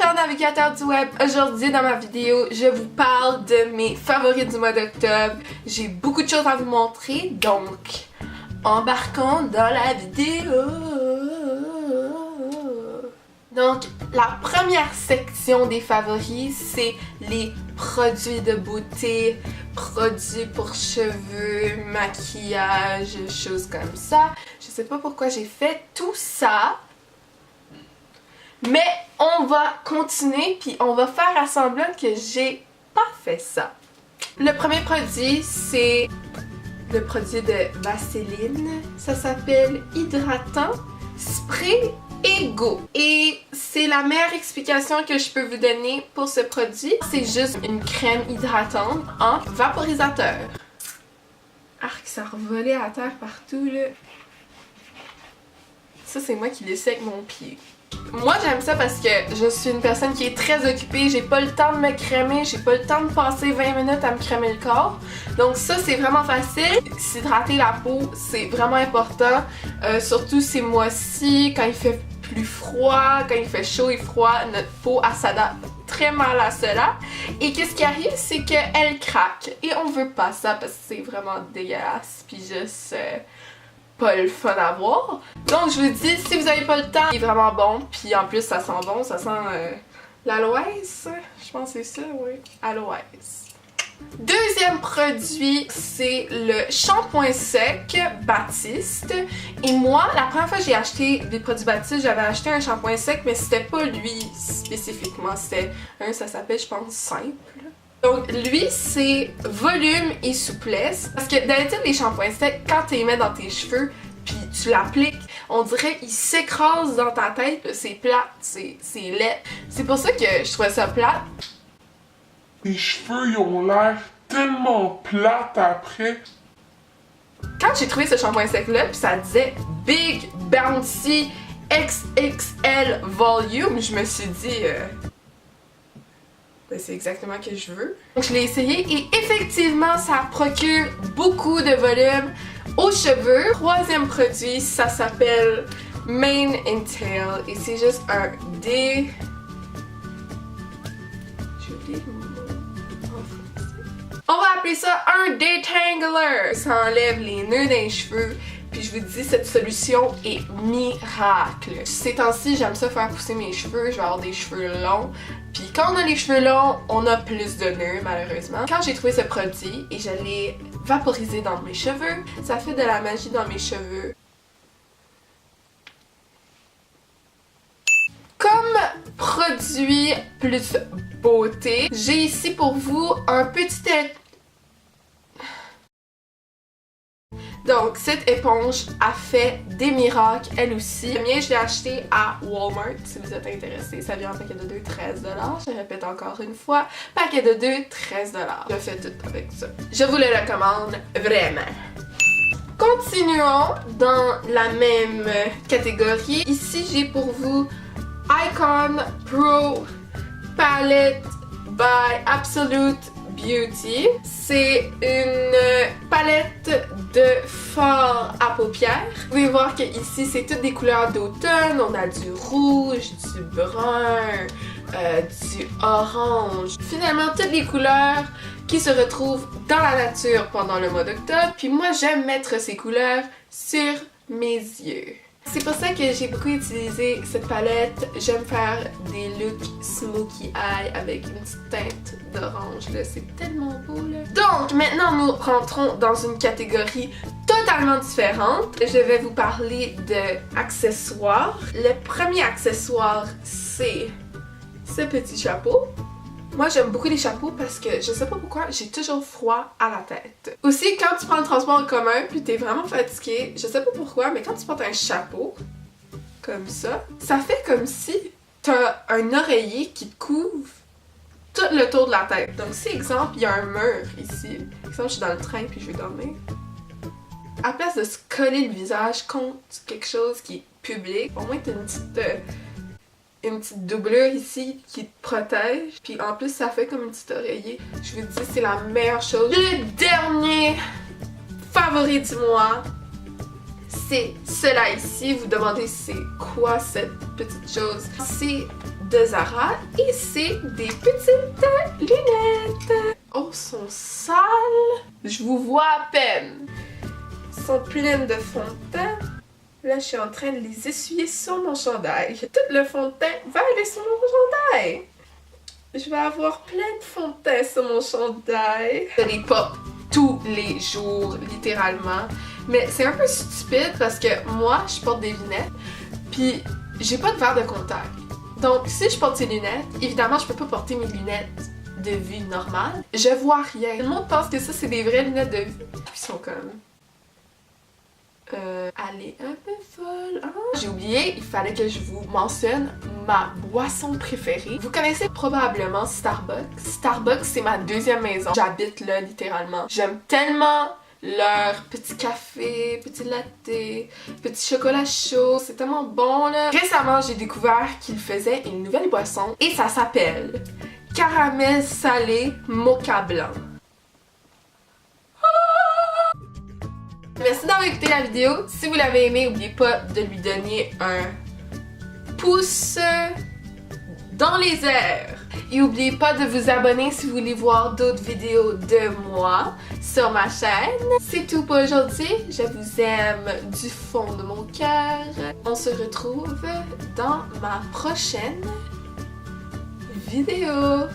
chers navigateurs du web. Aujourd'hui dans ma vidéo, je vous parle de mes favoris du mois d'octobre. J'ai beaucoup de choses à vous montrer, donc embarquons dans la vidéo. Donc la première section des favoris, c'est les produits de beauté, produits pour cheveux, maquillage, choses comme ça. Je sais pas pourquoi j'ai fait tout ça. Mais on va continuer puis on va faire à semblant que j'ai pas fait ça. Le premier produit, c'est le produit de Vaseline. Ça s'appelle Hydratant Spray Ego. Et c'est la meilleure explication que je peux vous donner pour ce produit. C'est juste une crème hydratante en vaporisateur. Arc, ça a revolé à terre partout là. Ça c'est moi qui l'ai fait avec mon pied. Moi j'aime ça parce que je suis une personne qui est très occupée, j'ai pas le temps de me crémer, j'ai pas le temps de passer 20 minutes à me crémer le corps. Donc ça c'est vraiment facile. S'hydrater la peau c'est vraiment important, surtout ces mois-ci quand il fait plus froid, quand il fait chaud et froid, notre peau elle s'adapte très mal à cela. Et qu'est-ce qui arrive c'est qu'elle craque et on veut pas ça parce que c'est vraiment dégueulasse puis juste pas le fun à voir. Donc je vous dis, si vous avez pas le temps, il est vraiment bon. Puis en plus ça sent bon, ça sent l'aloès. Je pense que c'est ça, oui. Aloès. Deuxième produit, c'est le shampoing sec Baptiste. Et moi, la première fois que j'ai acheté des produits Baptiste, j'avais acheté un shampoing sec, mais c'était pas lui spécifiquement. C'était un, ça s'appelle je pense Simple. Donc lui c'est volume et souplesse parce que d'habitude les shampoings secs quand tu les mets dans tes cheveux puis tu l'appliques, on dirait qu'il s'écrase dans ta tête, c'est plate, c'est laid. C'est pour ça que je trouvais ça plate. Tes cheveux ils ont l'air tellement plates après. Quand j'ai trouvé ce shampoing sec là puis ça disait Big Bouncy XXL Volume, je me suis dit c'est exactement ce que je veux. Donc je l'ai essayé et effectivement ça procure beaucoup de volume aux cheveux. Troisième produit, ça s'appelle Mane and Tail et c'est juste un dé... J'ai oublié le mot en français. On va appeler ça un détangler. Ça enlève les nœuds des cheveux. Puis je vous dis, cette solution est miracle. Ces temps-ci, j'aime ça faire pousser mes cheveux. Je vais avoir des cheveux longs. Puis quand on a les cheveux longs, on a plus de nœuds malheureusement. Quand j'ai trouvé ce produit et je l'ai vaporisé dans mes cheveux, ça fait de la magie dans mes cheveux. Comme produit plus beauté, j'ai ici pour vous un petit... Donc cette éponge a fait des miracles elle aussi. Le mien je l'ai acheté à Walmart si vous êtes intéressés. Ça vient en paquet de 2, 13$. Je répète encore une fois, paquet de 2, 13$. Je fais tout avec ça. Je vous le recommande vraiment. Continuons dans la même catégorie. Ici j'ai pour vous Icon Pro Palette by Absolute Beauty. C'est une palette de fard à paupières. Vous pouvez voir que ici c'est toutes des couleurs d'automne. On a du rouge, du brun, du orange. Finalement toutes les couleurs qui se retrouvent dans la nature pendant le mois d'octobre. Puis moi j'aime mettre ces couleurs sur mes yeux. C'est pour ça que j'ai beaucoup utilisé cette palette. J'aime faire des looks smoky eye avec une petite teinte d'orange. C'est tellement beau là. Donc maintenant nous rentrons dans une catégorie totalement différente. Je vais vous parler d'accessoires. Le premier accessoire c'est ce petit chapeau. Moi j'aime beaucoup les chapeaux parce que je sais pas pourquoi j'ai toujours froid à la tête. Aussi quand tu prends le transport en commun puis t'es vraiment fatigué, je sais pas pourquoi mais quand tu portes un chapeau comme ça fait comme si t'as un oreiller qui te couvre tout le tour de la tête. Donc si exemple il y a un mur ici, exemple je suis dans le train puis je vais dormir, à place de se coller le visage contre quelque chose qui est public, au moins t'as une petite doublure ici qui te protège. Puis en plus, ça fait comme un petit oreiller. Je vous dis, c'est la meilleure chose. Le dernier favori du mois, c'est cela ici. Vous demandez c'est quoi cette petite chose. C'est de Zara et c'est des petites lunettes. Oh, sont sales! Je vous vois à peine. Elles sont pleines de fond de teint. Là, je suis en train de les essuyer sur mon chandail. Tout le fond de teint va aller sur mon chandail. Je vais avoir plein de fond de teint sur mon chandail. Je les porte tous les jours, littéralement. Mais c'est un peu stupide parce que moi, je porte des lunettes, puis j'ai pas de verre de contact. Donc, si je porte ces lunettes, évidemment, je peux pas porter mes lunettes de vue normale. Je vois rien. Le monde pense que ça, c'est des vraies lunettes de vue. Ils sont comme... elle est un peu folle, hein? J'ai oublié, il fallait que je vous mentionne ma boisson préférée. Vous connaissez probablement Starbucks. Starbucks, c'est ma deuxième maison. J'habite là, littéralement. J'aime tellement leur petit café, petit latte, petit chocolat chaud. C'est tellement bon, là. Récemment, j'ai découvert qu'ils faisaient une nouvelle boisson et ça s'appelle Caramel salé mocha blanc. Merci d'avoir écouté la vidéo. Si vous l'avez aimé, n'oubliez pas de lui donner un pouce dans les airs. Et n'oubliez pas de vous abonner si vous voulez voir d'autres vidéos de moi sur ma chaîne. C'est tout pour aujourd'hui. Je vous aime du fond de mon cœur. On se retrouve dans ma prochaine vidéo.